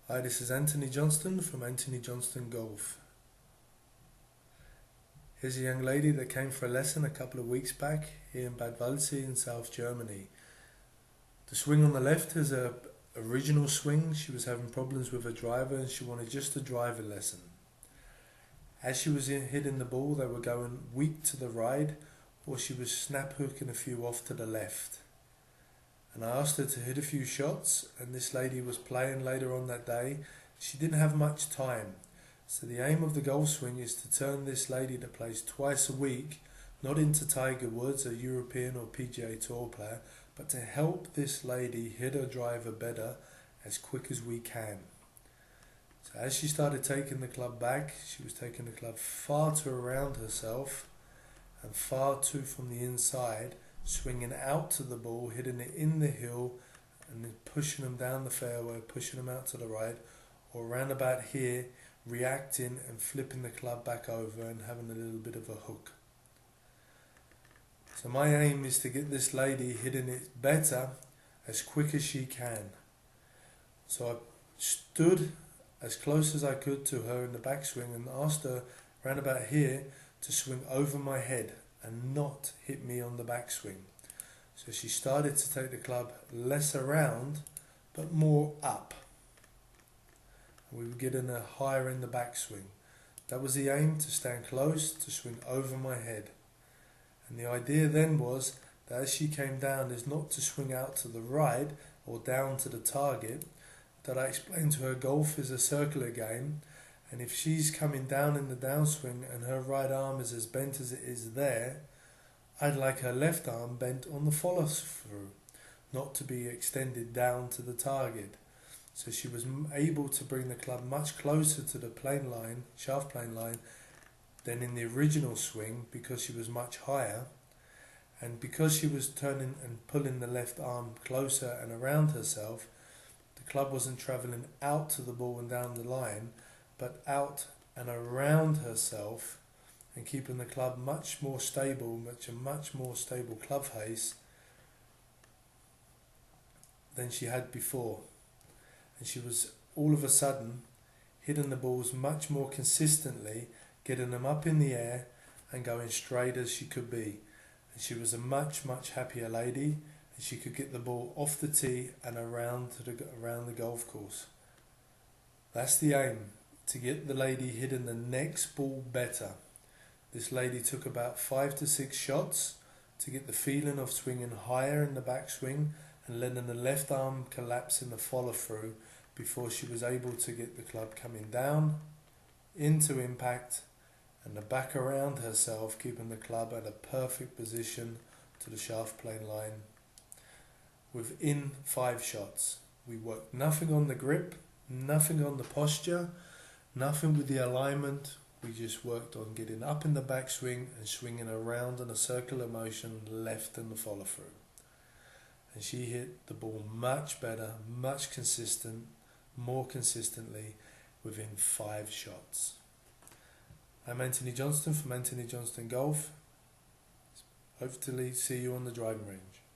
Hi, this is Anthony Johnston from Anthony Johnston Golf. Here's a young lady that came for a lesson a couple of weeks back here in Bad Waldsee in South Germany. The swing on the left is a original swing. She was having problems with her driver and she wanted just a driver lesson. As she was hitting the ball, they were going weak to the right, or she was snap hooking a few off to the left. And I asked her to hit a few shots, and this lady was playing later on that day. She didn't have much time. So the aim of the golf swing is to turn this lady that plays twice a week, not into Tiger Woods, a European or PGA Tour player, but to help this lady hit her driver better as quick as we can. So as she started taking the club back, she was taking the club far too around herself and far too from the inside, swinging out to the ball, hitting it in the hill, and then pushing them down the fairway, pushing them out to the right, or around about here, reacting and flipping the club back over and having a little bit of a hook. So my aim is to get this lady hitting it better as quick as she can. So I stood as close as I could to her in the backswing and asked her around about here to swing over my head and not hit me on the backswing. So she started to take the club less around but more up. We were getting her higher in the backswing. That was the aim, to stand close, to swing over my head. And the idea then was that as she came down is not to swing out to the right or down to the target. That I explained to her, golf is a circular game, and if she's coming down in the downswing and her right arm is as bent as it is there, I'd like her left arm bent on the follow through, not to be extended down to the target. So she was able to bring the club much closer to the plane line, shaft plane line, than in the original swing because she was much higher. And because she was turning and pulling the left arm closer and around herself, the club wasn't travelling out to the ball and down the line, but out and around herself, and keeping the club much more stable, much more stable club face than she had before. And she was all of a sudden hitting the balls much more consistently, getting them up in the air and going straight as she could be. And she was a much happier lady, and she could get the ball off the tee and around the golf course. That's the aim, to get the lady hitting the next ball better. This lady took about 5 to 6 shots to get the feeling of swinging higher in the backswing and letting the left arm collapse in the follow through before she was able to get the club coming down into impact and the back around herself, keeping the club at a perfect position to the shaft plane line within 5 shots. We worked nothing on the grip, nothing on the posture, nothing with the alignment. We just worked on getting up in the backswing and swinging around in a circular motion left in the follow through. And she hit the ball much better, more consistently within 5 shots. I'm Anthony Johnston from Anthony Johnston Golf. Hopefully see you on the driving range.